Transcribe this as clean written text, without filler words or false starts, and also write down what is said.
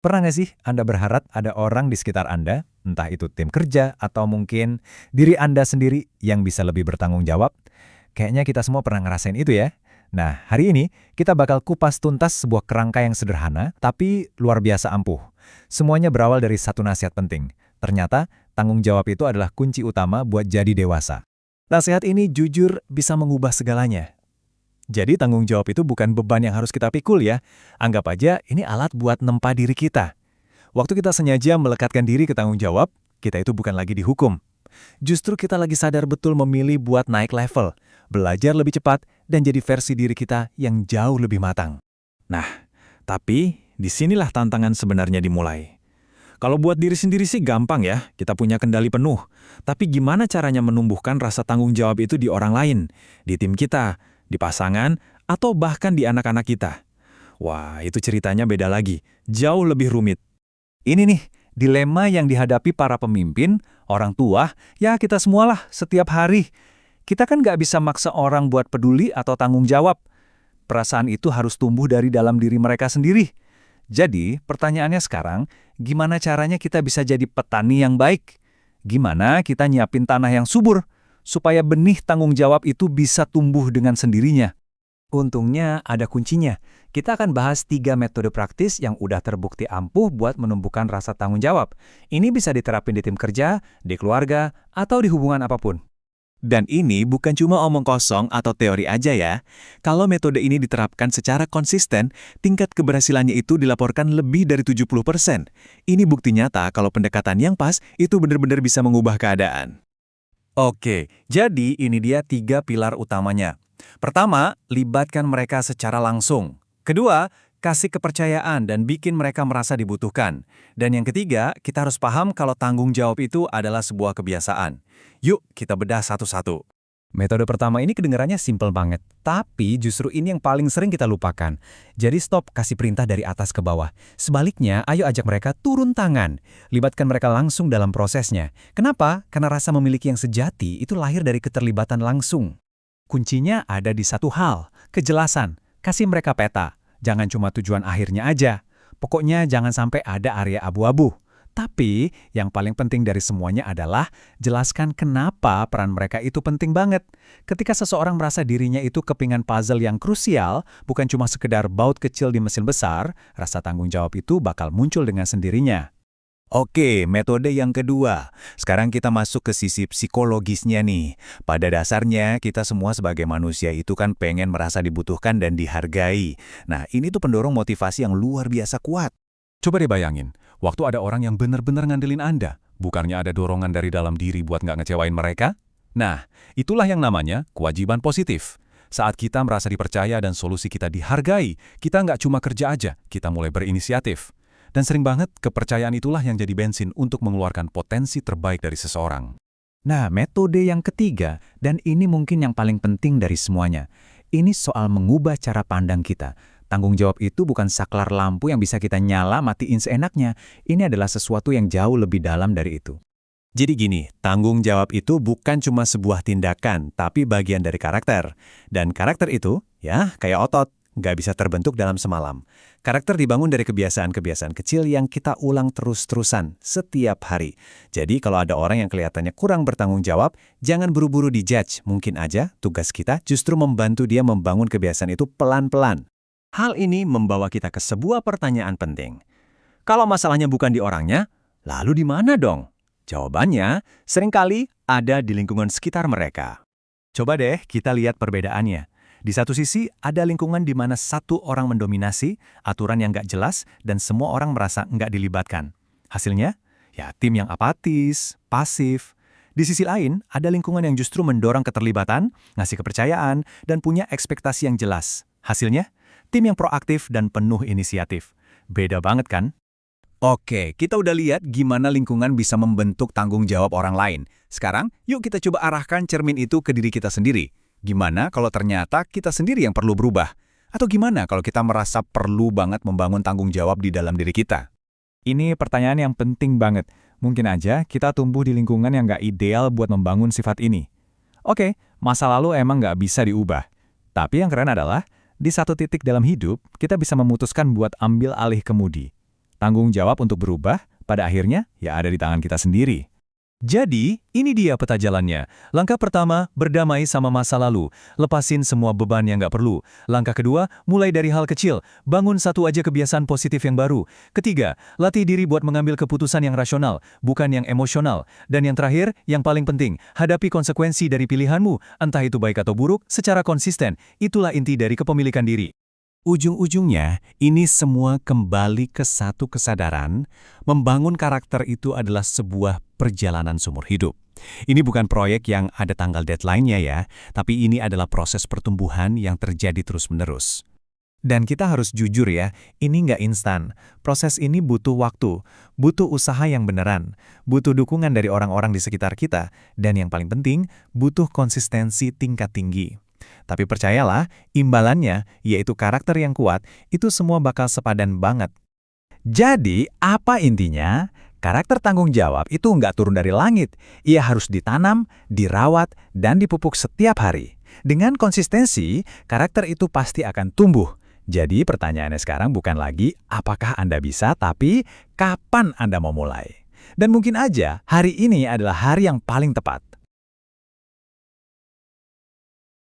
Pernah nggak sih Anda berharap ada orang di sekitar Anda, entah itu tim kerja atau mungkin diri Anda sendiri yang bisa lebih bertanggung jawab? Kayaknya kita semua pernah ngerasain itu ya. Nah, hari ini kita bakal kupas tuntas sebuah kerangka yang sederhana, tapi luar biasa ampuh. Semuanya berawal dari satu nasihat penting. Ternyata, tanggung jawab itu adalah kunci utama buat jadi dewasa. Nasihat ini jujur bisa mengubah segalanya. Jadi tanggung jawab itu bukan beban yang harus kita pikul ya. Anggap aja ini alat buat nempa diri kita. Waktu kita sengaja melekatkan diri ke tanggung jawab, kita itu bukan lagi dihukum. Justru kita lagi sadar betul memilih buat naik level, belajar lebih cepat, dan jadi versi diri kita yang jauh lebih matang. Nah, tapi disinilah tantangan sebenarnya dimulai. Kalau buat diri sendiri sih gampang ya, kita punya kendali penuh. Tapi gimana caranya menumbuhkan rasa tanggung jawab itu di orang lain, di tim kita, di pasangan, atau bahkan di anak-anak kita? Wah, itu ceritanya beda lagi, jauh lebih rumit. Ini nih, dilema yang dihadapi para pemimpin, orang tua, ya kita semualah setiap hari. Kita kan nggak bisa maksa orang buat peduli atau tanggung jawab. Perasaan itu harus tumbuh dari dalam diri mereka sendiri. Jadi, pertanyaannya sekarang, gimana caranya kita bisa jadi petani yang baik? Gimana kita nyiapin tanah yang subur, supaya benih tanggung jawab itu bisa tumbuh dengan sendirinya? Untungnya ada kuncinya. Kita akan bahas 3 metode praktis yang udah terbukti ampuh buat menumbuhkan rasa tanggung jawab. Ini bisa diterapin di tim kerja, di keluarga, atau di hubungan apapun. Dan ini bukan cuma omong kosong atau teori aja ya. Kalau metode ini diterapkan secara konsisten, tingkat keberhasilannya itu dilaporkan lebih dari 70%. Ini bukti nyata kalau pendekatan yang pas itu benar-benar bisa mengubah keadaan. Oke, jadi ini dia 3 pilar utamanya. Pertama, libatkan mereka secara langsung. Kedua, kasih kepercayaan dan bikin mereka merasa dibutuhkan. Dan yang ketiga, kita harus paham kalau tanggung jawab itu adalah sebuah kebiasaan. Yuk, kita bedah satu-satu. Metode pertama ini kedengarannya simpel banget, tapi justru ini yang paling sering kita lupakan. Jadi stop kasih perintah dari atas ke bawah. Sebaliknya, ayo ajak mereka turun tangan. Libatkan mereka langsung dalam prosesnya. Kenapa? Karena rasa memiliki yang sejati itu lahir dari keterlibatan langsung. Kuncinya ada di satu hal, kejelasan. Kasih mereka peta. Jangan cuma tujuan akhirnya aja. Pokoknya jangan sampai ada area abu-abu. Tapi, yang paling penting dari semuanya adalah jelaskan kenapa peran mereka itu penting banget. Ketika seseorang merasa dirinya itu kepingan puzzle yang krusial, bukan cuma sekedar baut kecil di mesin besar, rasa tanggung jawab itu bakal muncul dengan sendirinya. Oke, metode yang kedua. Sekarang kita masuk ke sisi psikologisnya nih. Pada dasarnya, kita semua sebagai manusia itu kan pengen merasa dibutuhkan dan dihargai. Nah, ini tuh pendorong motivasi yang luar biasa kuat. Coba deh bayangin, waktu ada orang yang benar-benar ngandelin Anda, bukannya ada dorongan dari dalam diri buat nggak ngecewain mereka? Nah, itulah yang namanya kewajiban positif. Saat kita merasa dipercaya dan solusi kita dihargai, kita nggak cuma kerja aja, kita mulai berinisiatif. Dan sering banget, kepercayaan itulah yang jadi bensin untuk mengeluarkan potensi terbaik dari seseorang. Nah, metode yang ketiga, dan ini mungkin yang paling penting dari semuanya. Ini soal mengubah cara pandang kita. Tanggung jawab itu bukan saklar lampu yang bisa kita nyala matiin seenaknya. Ini adalah sesuatu yang jauh lebih dalam dari itu. Jadi gini, tanggung jawab itu bukan cuma sebuah tindakan, tapi bagian dari karakter. Dan karakter itu, ya kayak otot, nggak bisa terbentuk dalam semalam. Karakter dibangun dari kebiasaan-kebiasaan kecil yang kita ulang terus-terusan setiap hari. Jadi kalau ada orang yang kelihatannya kurang bertanggung jawab, jangan buru-buru dijudge. Mungkin aja tugas kita justru membantu dia membangun kebiasaan itu pelan-pelan. Hal ini membawa kita ke sebuah pertanyaan penting. Kalau masalahnya bukan di orangnya, lalu di mana dong? Jawabannya seringkali ada di lingkungan sekitar mereka. Coba deh kita lihat perbedaannya. Di satu sisi, ada lingkungan di mana satu orang mendominasi, aturan yang nggak jelas, dan semua orang merasa nggak dilibatkan. Hasilnya, ya tim yang apatis, pasif. Di sisi lain, ada lingkungan yang justru mendorong keterlibatan, ngasih kepercayaan, dan punya ekspektasi yang jelas. Hasilnya, tim yang proaktif dan penuh inisiatif. Beda banget kan? Oke, kita udah lihat gimana lingkungan bisa membentuk tanggung jawab orang lain. Sekarang, yuk kita coba arahkan cermin itu ke diri kita sendiri. Gimana kalau ternyata kita sendiri yang perlu berubah? Atau gimana kalau kita merasa perlu banget membangun tanggung jawab di dalam diri kita? Ini pertanyaan yang penting banget. Mungkin aja kita tumbuh di lingkungan yang nggak ideal buat membangun sifat ini. Oke, masa lalu emang nggak bisa diubah. Tapi yang keren adalah, di satu titik dalam hidup, kita bisa memutuskan buat ambil alih kemudi. Tanggung jawab untuk berubah, pada akhirnya ya ada di tangan kita sendiri. Jadi, ini dia peta jalannya. Langkah pertama, berdamai sama masa lalu. Lepasin semua beban yang nggak perlu. Langkah kedua, mulai dari hal kecil. Bangun satu aja kebiasaan positif yang baru. Ketiga, latih diri buat mengambil keputusan yang rasional, bukan yang emosional. Dan yang terakhir, yang paling penting, hadapi konsekuensi dari pilihanmu, entah itu baik atau buruk, secara konsisten. Itulah inti dari kepemilikan diri. Ujung-ujungnya, ini semua kembali ke satu kesadaran, membangun karakter itu adalah sebuah perjalanan seumur hidup. Ini bukan proyek yang ada tanggal deadline-nya ya, tapi ini adalah proses pertumbuhan yang terjadi terus-menerus. Dan kita harus jujur ya, ini nggak instan. Proses ini butuh waktu, butuh usaha yang beneran, butuh dukungan dari orang-orang di sekitar kita, dan yang paling penting, butuh konsistensi tingkat tinggi. Tapi percayalah, imbalannya, yaitu karakter yang kuat, itu semua bakal sepadan banget. Jadi, apa intinya? Karakter tanggung jawab itu nggak turun dari langit. Ia harus ditanam, dirawat, dan dipupuk setiap hari. Dengan konsistensi, karakter itu pasti akan tumbuh. Jadi pertanyaannya sekarang bukan lagi apakah Anda bisa, tapi kapan Anda mau mulai. Dan mungkin aja hari ini adalah hari yang paling tepat.